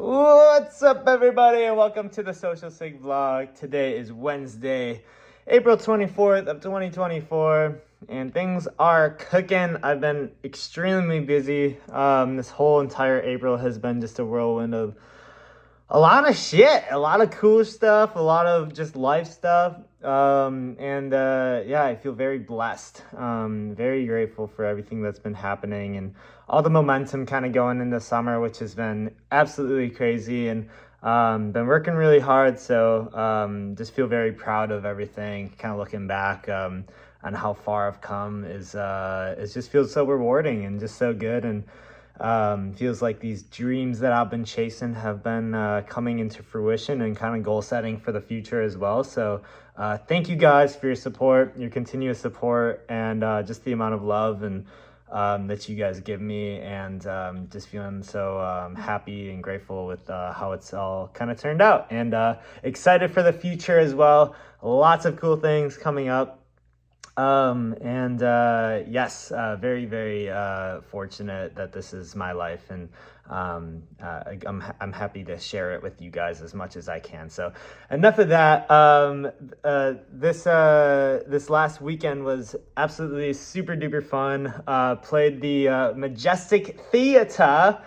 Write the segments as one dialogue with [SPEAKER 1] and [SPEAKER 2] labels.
[SPEAKER 1] What's up, everybody, and welcome to the Social Sig vlog. Today is Wednesday, April 24th of 2024, and things are cooking. I've been extremely busy. This whole entire April has been just a whirlwind of a lot of shit, a lot of cool stuff, a lot of just life stuff. Yeah, I feel very blessed, very grateful for everything that's been happening and all the momentum kind of going into summer, which has been absolutely crazy, and been working really hard. So just feel very proud of everything. Kind of looking back on how far I've come is it just feels so rewarding and just so good, and feels like these dreams that I've been chasing have been coming into fruition and kind of goal setting for the future as well. So thank you guys for your support, your continuous support, and just the amount of love and that you guys give me, and just feeling so happy and grateful with how it's all kind of turned out, and excited for the future as well. Lots of cool things coming up. Yes, very, very fortunate that this is my life, and I'm happy to share it with you guys as much as I can. So enough of that. This last weekend was absolutely super duper fun. Played the Majestic Theater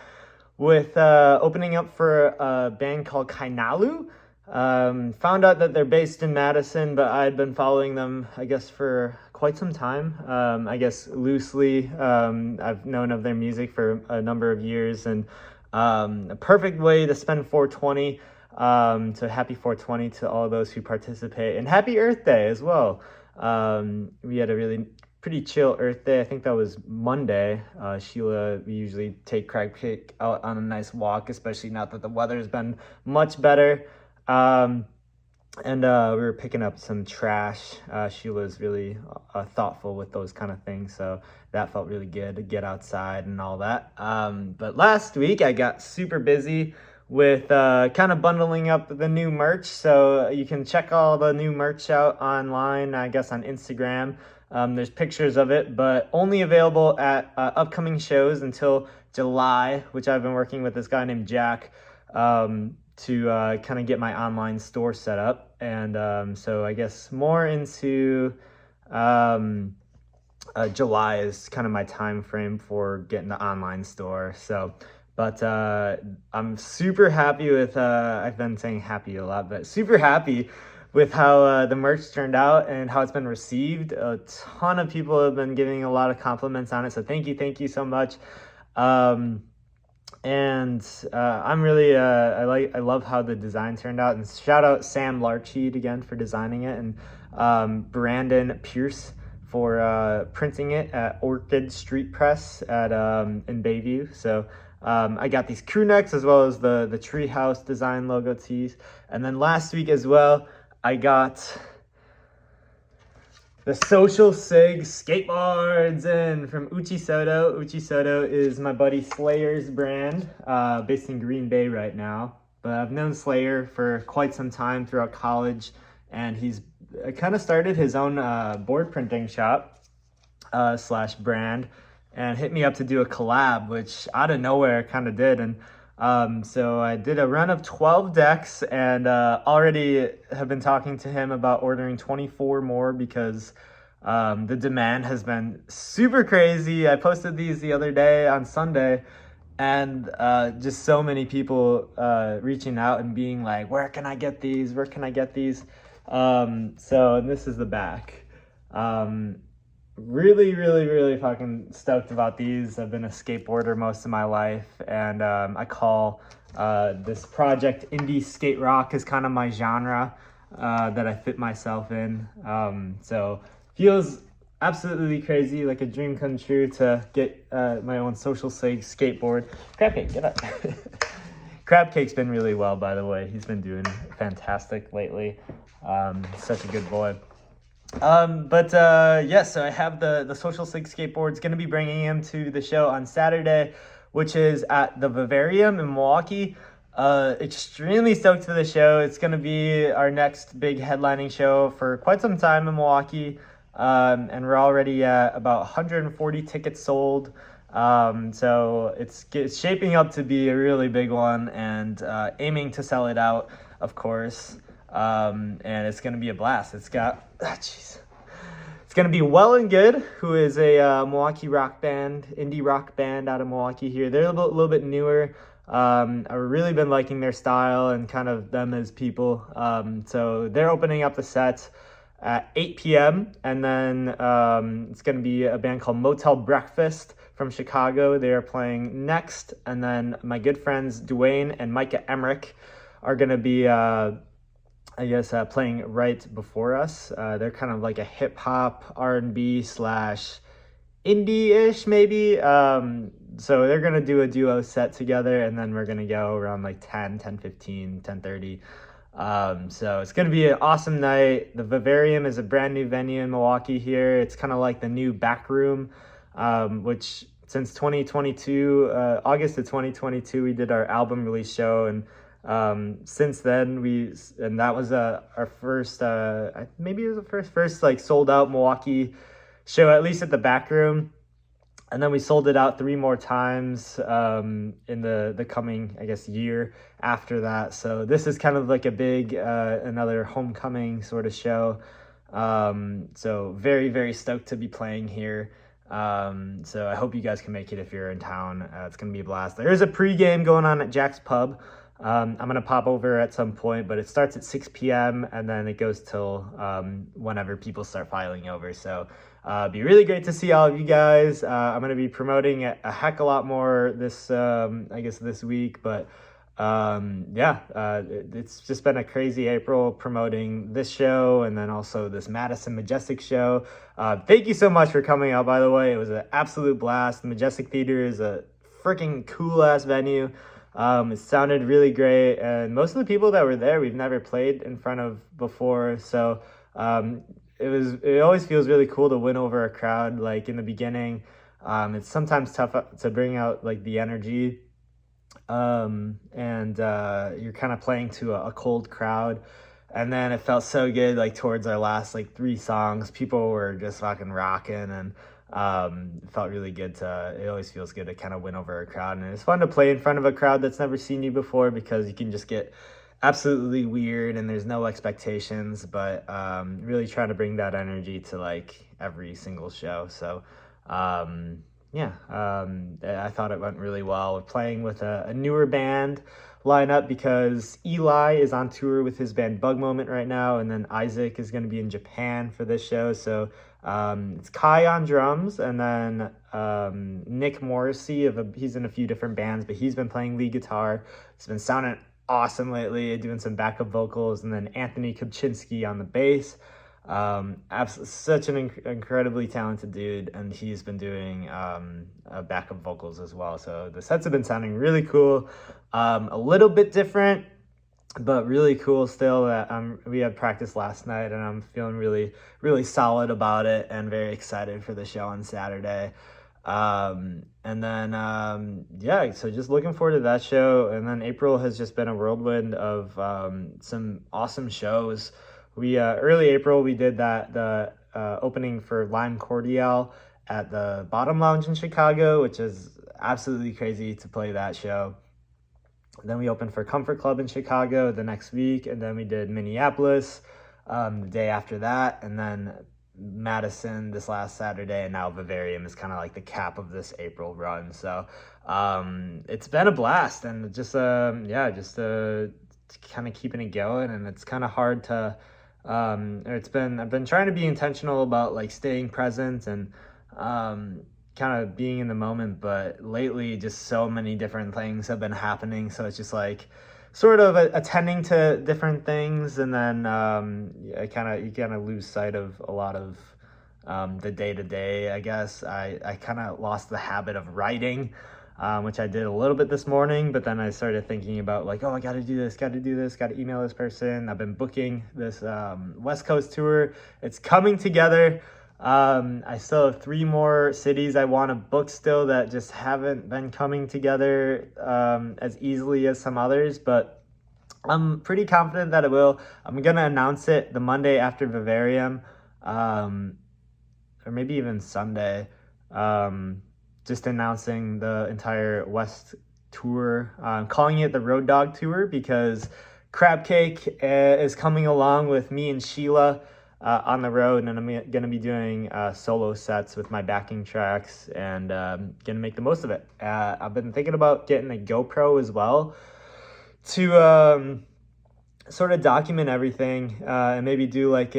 [SPEAKER 1] with opening up for a band called Kainalu. Found out that they're based in Madison, but I'd been following them, I guess, for quite some time. I guess loosely, I've known of their music for a number of years, and a perfect way to spend 420. So happy 420 to all those who participate, and happy Earth Day as well. We had a really pretty chill Earth Day. I think that was Monday. Sheila, we usually take Crab Cake out on a nice walk, especially now that the weather has been much better. We were picking up some trash. Sheila's really thoughtful with those kind of things, so that felt really good to get outside and all that. But last week I got super busy with kind of bundling up the new merch, so you can check all the new merch out online, I guess on Instagram. There's pictures of it, but only available at upcoming shows until July, which I've been working with this guy named Jack to kind of get my online store set up. And so I guess more into July is kind of my time frame for getting the online store. So, but I'm super happy with, I've been saying happy a lot, but super happy with how the merch turned out and how it's been received. A ton of people have been giving a lot of compliments on it, so thank you so much. I'm really I love how the design turned out, and shout out Sam Larcheed again for designing it, and Brandon Pierce for printing it at Orchid Street Press at in Bayview. So I got these crew necks as well as the Treehouse design logo tees, and then last week as well I got the Social Sig skateboards in from Uchi Soto. Uchi Soto is my buddy Slayer's brand, based in Green Bay right now. But I've known Slayer for quite some time throughout college, and he's kind of started his own board printing shop slash brand, and hit me up to do a collab, which out of nowhere kind of did. And so I did a run of 12 decks, and already have been talking to him about ordering 24 more because the demand has been super crazy. I posted these the other day on Sunday, and just so many people reaching out and being like, where can I get these? Where can I get these? So this is the back. Really fucking stoked about these. I've been a skateboarder most of my life, and I call this project indie skate rock is kind of my genre that I fit myself in. So feels absolutely crazy, like a dream come true to get my own Social Sig skateboard. Crab Cake, get up. Crab Cake's been really well, by the way. He's been doing fantastic lately. Such a good boy. Yes, so I have the Social Sig skateboards, going to be bringing him to the show on Saturday, which is at the Vivarium in Milwaukee. Extremely stoked for the show. It's going to be our next big headlining show for quite some time in Milwaukee. And we're already at about 140 tickets sold. So it's shaping up to be a really big one, and aiming to sell it out, of course. And it's going to be a blast. It's got, jeez. It's going to be Well and Good, who is a Milwaukee rock band, indie rock band out of Milwaukee here. They're a little bit newer. I've really been liking their style and kind of them as people. So they're opening up the set at 8 p.m. And then it's going to be a band called Motel Breakfast from Chicago. They are playing next. And then my good friends Dwayne and Micah Emmerich are going to be playing right before us. They're kind of like a hip hop, R&B slash indie-ish maybe. So they're going to do a duo set together, and then we're going to go around like 10:15, 10:30. So it's going to be an awesome night. The Vivarium is a brand new venue in Milwaukee here. It's kind of like the new Back Room, which since 2022, August of 2022, we did our album release show, and since then that was our first maybe it was the first like sold out Milwaukee show, at least at the Back Room. And then we sold it out 3 more times in the coming, I guess, year after that. So this is kind of like a big another homecoming sort of show. So very, very stoked to be playing here. So I hope you guys can make it if you're in town. It's going to be a blast. There is a pregame going on at Jack's Pub. I'm going to pop over at some point, but it starts at 6 p.m. and then it goes till whenever people start filing over. So it'd be really great to see all of you guys. I'm going to be promoting a heck a lot more this week, but it's just been a crazy April promoting this show and then also this Madison Majestic show. Thank you so much for coming out, by the way. It was an absolute blast. The Majestic Theater is a freaking cool ass venue. It sounded really great, and most of the people that were there we've never played in front of before, so it always feels really cool to win over a crowd. Like in the beginning, it's sometimes tough to bring out like the energy, and you're kind of playing to a cold crowd. And then it felt so good, like towards our last like 3 songs, people were just fucking rocking, and it felt really good it always feels good to kind of win over a crowd. And it's fun to play in front of a crowd that's never seen you before, because you can just get absolutely weird and there's no expectations, but really trying to bring that energy to like every single show. So I thought it went really well. We're playing with a newer band lineup because Eli is on tour with his band Bug Moment right now, and then Isaac is going to be in Japan for this show. So it's Kai on drums, and then Nick Morrissey he's in a few different bands, but he's been playing lead guitar. It's been sounding awesome lately, doing some backup vocals, and then Anthony Kopczynski on the bass. Such an incredibly talented dude, and he's been doing backup vocals as well. So the sets have been sounding really cool, a little bit different, but really cool still. We had practice last night, and I'm feeling really, really solid about it, and very excited for the show on Saturday. So just looking forward to that show. And then April has just been a whirlwind of some awesome shows. We early April we did the opening for Lime Cordiale at the Bottom Lounge in Chicago, which is absolutely crazy to play that show. Then we opened for Comfort Club in Chicago the next week, and then we did Minneapolis the day after that, and then Madison this last Saturday, and now Vivarium is kind of like the cap of this April run. So it's been a blast, and just kind of keeping it going. And it's kind of hard to I've been trying to be intentional about like staying present and kind of being in the moment, but lately just so many different things have been happening, so it's just like sort of attending to different things, and then you kind of lose sight of a lot of the day-to-day. I guess I kind of lost the habit of writing, which I did a little bit this morning, but then I started thinking about like, oh, I got to do this, got to email this person. I've been booking this West Coast tour. It's coming together. I still have 3 more cities I want to book still that just haven't been coming together as easily as some others, but I'm pretty confident that it will. I'm going to announce it the Monday after Vivarium, or maybe even Sunday. just announcing the entire West tour. I'm calling it the Road Dog Tour because Crab Cake is coming along with me and Sheila on the road, and I'm going to be doing solo sets with my backing tracks, and going to make the most of it. I've been thinking about getting a GoPro as well to sort of document everything, and maybe do like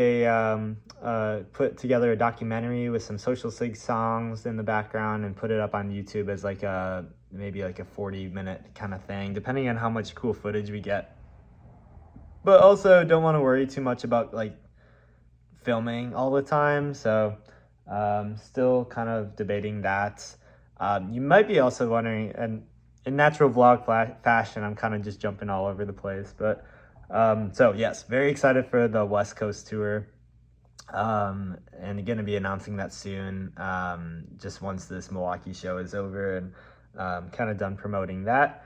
[SPEAKER 1] put together a documentary with some Social Sig songs in the background and put it up on YouTube as like maybe like a 40-minute kind of thing, depending on how much cool footage we get. But also don't want to worry too much about like filming all the time, so still kind of debating that. You might be also wondering, and in natural vlog fashion, I'm kind of just jumping all over the place, but so yes, very excited for the West Coast tour, and going to be announcing that soon, just once this Milwaukee show is over and kind of done promoting that.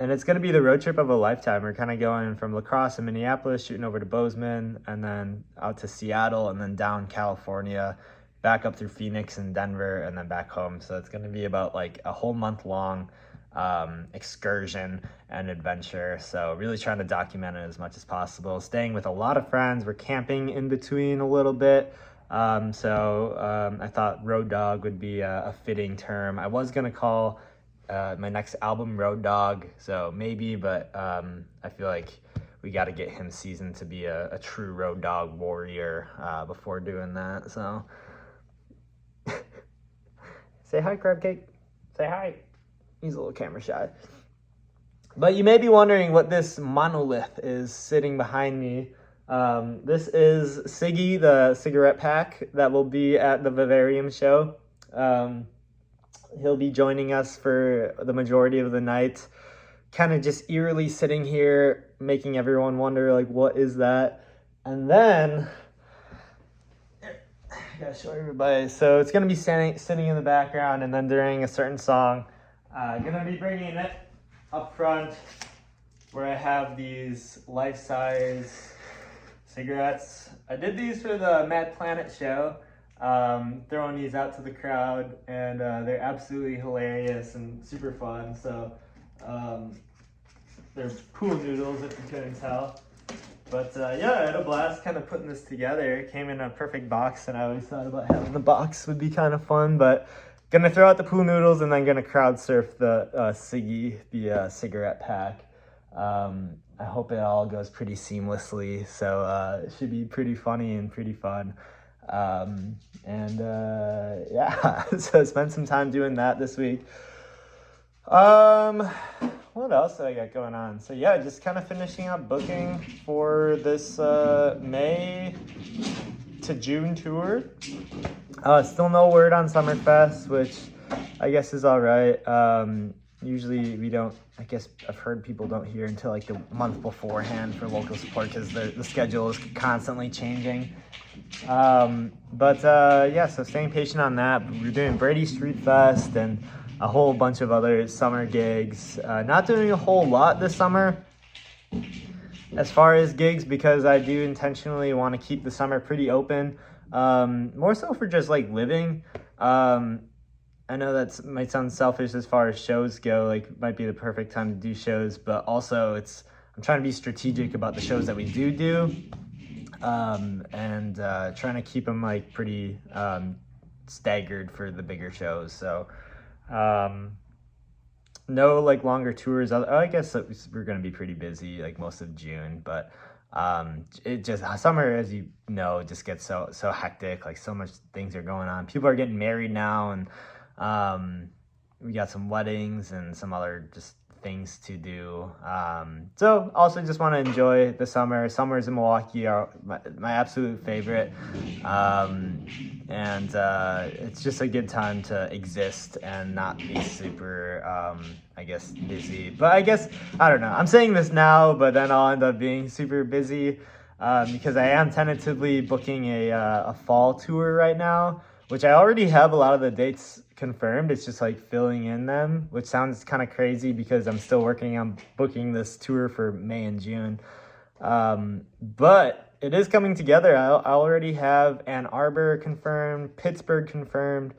[SPEAKER 1] And it's going to be the road trip of a lifetime. We're kind of going from La Crosse and Minneapolis, shooting over to Bozeman, and then out to Seattle, and then down California, back up through Phoenix and Denver, and then back home. So it's going to be about like a whole month long excursion and adventure. So really trying to document it as much as possible. Staying with a lot of friends. We're camping in between a little bit. So I thought Road Dog would be a fitting term. I was going to call my next album Road Dog, so maybe, but I feel like we got to get him seasoned to be a true road dog warrior before doing that. So say hi, Crab Cake. Say hi. He's a little camera shy. But you may be wondering what this monolith is sitting behind me. This is Siggy, the cigarette pack that will be at the Vivarium show. He'll be joining us for the majority of the night, kind of just eerily sitting here, making everyone wonder, like, what is that? And then, I gotta show everybody. So it's gonna be sitting in the background, and then during a certain song, gonna be bringing it up front, where I have these life-size cigarettes. I did these for the Mad Planet show. Throwing these out to the crowd, and they're absolutely hilarious and super fun. So they're pool noodles, if you couldn't tell. But yeah, I had a blast kind of putting this together. It came in a perfect box, and I always thought about having the box would be kind of fun. But gonna throw out the pool noodles, and then gonna crowd surf the Siggy, the cigarette pack. I hope it all goes pretty seamlessly, so it should be pretty funny and pretty fun. Yeah, so spent some time doing that this week. What else did I got going on? So yeah, just kind of finishing up booking for this May to June tour. Still no word on Summerfest, which I guess is all right. Usually we don't, I guess I've heard people don't hear until like the month beforehand for local support, because the schedule is constantly changing. Yeah, so staying patient on that. We're doing Brady Street Fest and a whole bunch of other summer gigs. Not doing a whole lot this summer as far as gigs, because I do intentionally want to keep the summer pretty open. More so for just like living. I know that might sound selfish as far as shows go, like might be the perfect time to do shows, but also I'm trying to be strategic about the shows that we do. And trying to keep them like pretty staggered for the bigger shows. So no like longer tours. I guess we're going to be pretty busy like most of June, but it just, summer, as you know, just gets so hectic. Like so much things are going on. People are getting married now, and we got some weddings and some other just things to do. So also just want to enjoy the summer. Summers in Milwaukee are my absolute favorite. And it's just a good time to exist and not be super, I guess, busy. But I guess, I don't know. I'm saying this now, but then I'll end up being super busy, because I am tentatively booking a fall tour right now, which I already have a lot of the dates confirmed. It's just like filling in them, which sounds kind of crazy because I'm still working on booking this tour for May and June. But it is coming together. I already have Ann Arbor confirmed, Pittsburgh confirmed,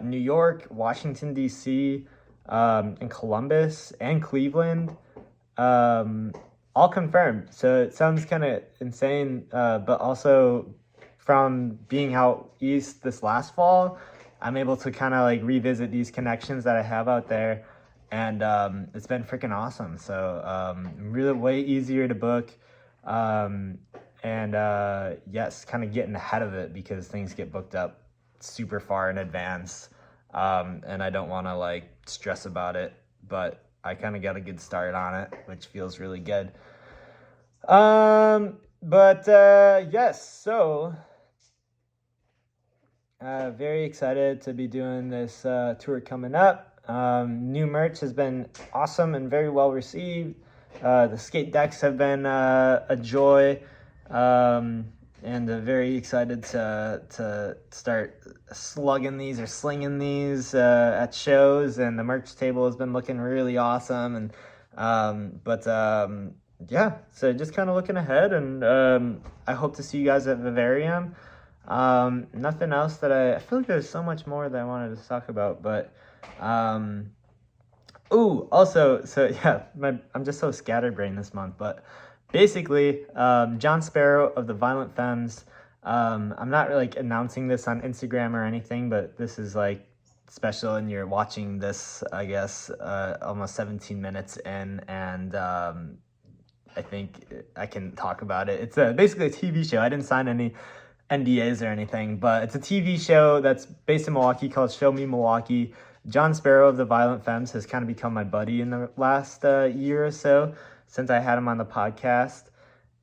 [SPEAKER 1] New York, Washington, D.C., and Columbus and Cleveland. All confirmed. So it sounds kind of insane, but also from being out east this last fall, I'm able to kind of like revisit these connections that I have out there, and it's been freaking awesome. So really way easier to book, and yes, kind of getting ahead of it because things get booked up super far in advance, and I don't want to like stress about it, but I kind of got a good start on it, which feels really good. But yes, so very excited to be doing this tour coming up. New merch has been awesome and very well received. The skate decks have been a joy, and very excited to start slugging these or slinging these at shows. And the merch table has been looking really awesome. And yeah, so just kind of looking ahead, and I hope to see you guys at Vivarium. Nothing else that I feel like there's so much more that I wanted to talk about, but also, so yeah, I'm just so scatterbrained this month, but basically, John Sparrow of the Violent Femmes. I'm not really like announcing this on Instagram or anything, but this is like special, and you're watching this, I guess, almost 17 minutes in, and I think I can talk about it. It's basically a TV show. I didn't sign any NDAs or anything, but it's a TV show that's based in Milwaukee called Show Me Milwaukee. John Sparrow of the Violent Femmes has kind of become my buddy in the last year or so since I had him on the podcast.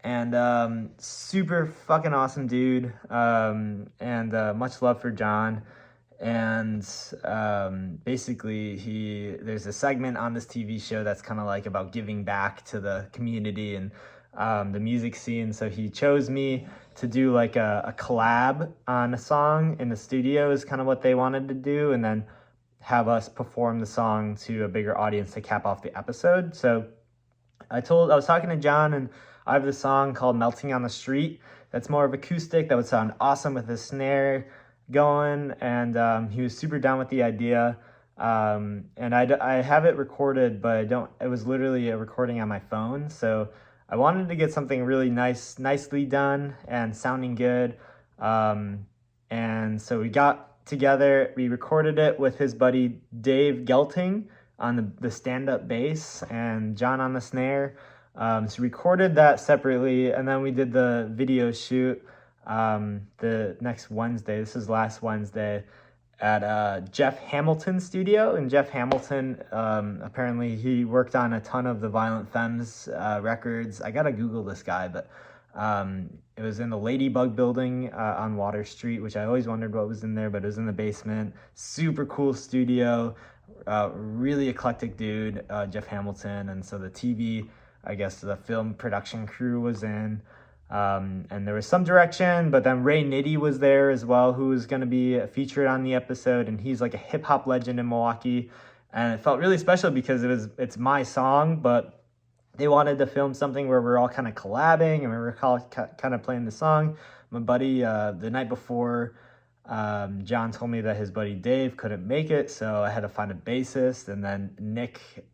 [SPEAKER 1] And super fucking awesome dude, and much love for John. And basically there's a segment on this TV show that's kind of like about giving back to the community and the music scene. So he chose me to do like a collab on a song in the studio is kind of what they wanted to do, and then have us perform the song to a bigger audience to cap off the episode. So I was talking to John, and I have this song called Melting on the Street that's more of acoustic, that would sound awesome with the snare going, and he was super down with the idea. And I have it recorded, but it was literally a recording on my phone, so I wanted to get something really nicely done and sounding good. And so we got together, we recorded it with his buddy Dave Gelting on the stand-up bass and John on the snare. So we recorded that separately, and then we did the video shoot the next Wednesday. This is last Wednesday at Jeff Hamilton's studio. And Jeff Hamilton, apparently he worked on a ton of the Violent Femmes records. I gotta Google this guy, but it was in the Ladybug building on Water Street, which I always wondered what was in there, but it was in the basement. Super cool studio, really eclectic dude, Jeff Hamilton. And so the TV, I guess the film production crew was in. And there was some direction, but then Ray Nitty was there as well, who was going to be featured on the episode, and he's like a hip hop legend in Milwaukee, and it felt really special because it's my song, but they wanted to film something where we're all kind of collabing and we were kind of playing the song. My buddy, the night before, John told me that his buddy Dave couldn't make it, so I had to find a bassist, and then Nick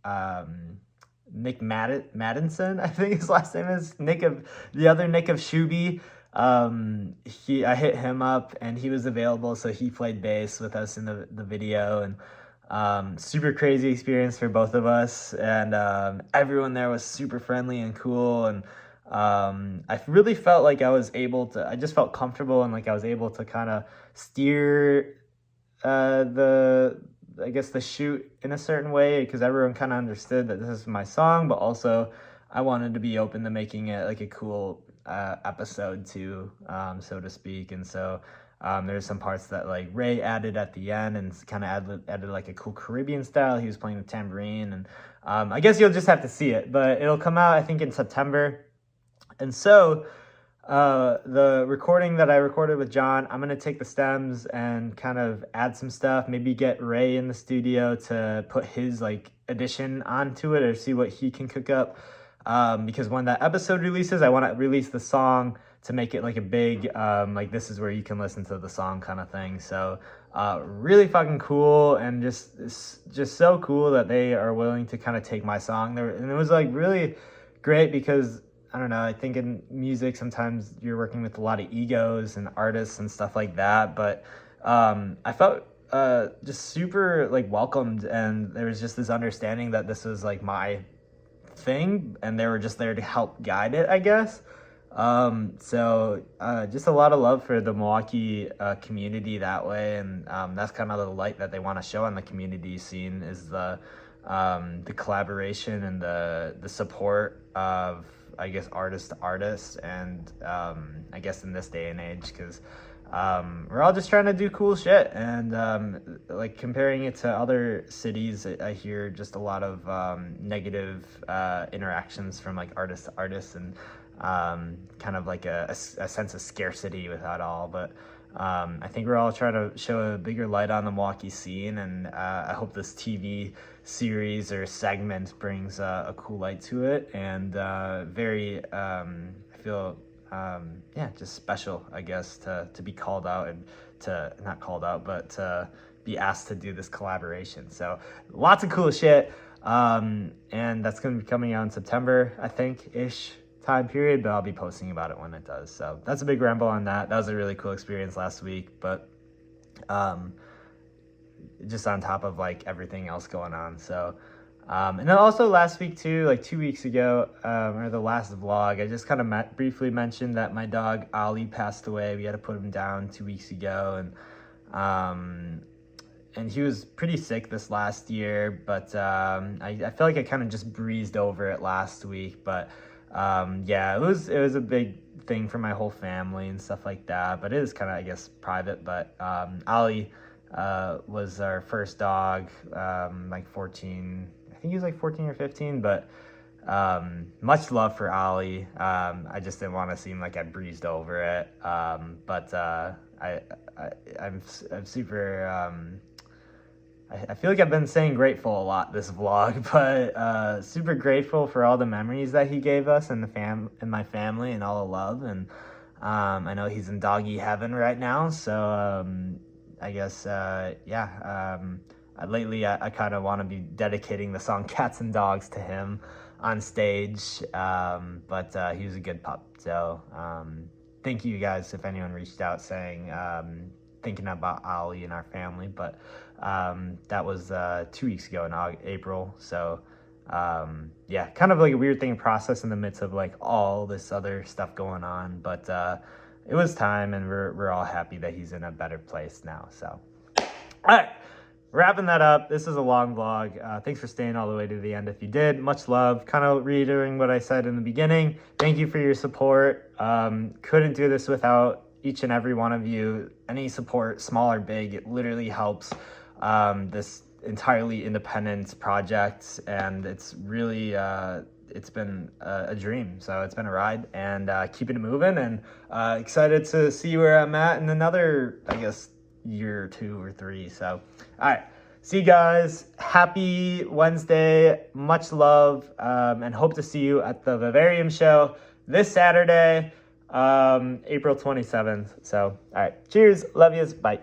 [SPEAKER 1] Madison, I think his last name is, the other Nick of Shuby. I hit him up and he was available, so he played bass with us in the video, and super crazy experience for both of us, and everyone there was super friendly and cool, and I really felt like I just felt comfortable, and like I was able to kind of steer the shoot in a certain way, because everyone kind of understood that this is my song, but also I wanted to be open to making it like a cool episode too, so to speak. And so there's some parts that like Ray added at the end and kind of added like a cool Caribbean style. He was playing the tambourine, and I guess you'll just have to see it, but it'll come out I think in September. And so the recording that I recorded with John, I'm going to take the stems and kind of add some stuff, maybe get Ray in the studio to put his like addition onto it, or see what he can cook up. Because when that episode releases, I want to release the song to make it like a big, like this is where you can listen to the song kind of thing. So really fucking cool, and just so cool that they are willing to kind of take my song there. And it was like really great because I don't know, I think in music sometimes you're working with a lot of egos and artists and stuff like that, but I felt just super like welcomed, and there was just this understanding that this was like my thing and they were just there to help guide it, I guess. So just a lot of love for the Milwaukee community that way, and that's kind of the light that they want to show on the community scene, is the collaboration and the support of, I guess, artist to artist, and I guess in this day and age, because we're all just trying to do cool shit, and like comparing it to other cities, I hear just a lot of negative interactions from like artist to artist, and kind of like a sense of scarcity with that all. But I think we're all trying to show a bigger light on the Milwaukee scene, and I hope this TV series or segment brings a cool light to it, and very I feel yeah, just special, I guess, to be called out, and to not called out, but to be asked to do this collaboration. So lots of cool shit, and that's going to be coming out in September, I think, ish time period, but I'll be posting about it when it does. So that's a big ramble on that. That was a really cool experience last week, but just on top of like everything else going on. So and then also last week too, like 2 weeks ago, or the last vlog, I just kind of briefly mentioned that my dog Ollie passed away. We had to put him down 2 weeks ago, and he was pretty sick this last year, but I feel like I kind of just breezed over it last week. But yeah, it was a big thing for my whole family and stuff like that, but it is kind of, I guess, private. But Ollie was our first dog, like 14, I think he was like 14 or 15, but much love for Ollie. I just didn't want to seem like I breezed over it, but I'm super I feel like I've been saying grateful a lot this vlog, but super grateful for all the memories that he gave us, and my family, and all the love. And I know he's in doggy heaven right now, so I guess yeah. Lately, I kind of want to be dedicating the song "Cats and Dogs" to him on stage, but he was a good pup. So thank you guys if anyone reached out saying thinking about Ollie and our family. But that was 2 weeks ago in April. So yeah, kind of like a weird thing to process in the midst of like all this other stuff going on. But it was time, and we're all happy that he's in a better place now. So all right, wrapping that up. This is a long vlog. Thanks for staying all the way to the end if you did. Much love. Kind of reiterating what I said in the beginning. Thank you for your support. Couldn't do this without each and every one of you. Any support, small or big, it literally helps this entirely independent project, and it's really it's been a dream. So it's been a ride, and keeping it moving, and excited to see where I'm at in another, I guess, year or 2 or 3. So all right, see you guys. Happy Wednesday. Much love, and hope to see you at the Vivarium show this Saturday, April 27th. So all right, cheers, love yous, bye.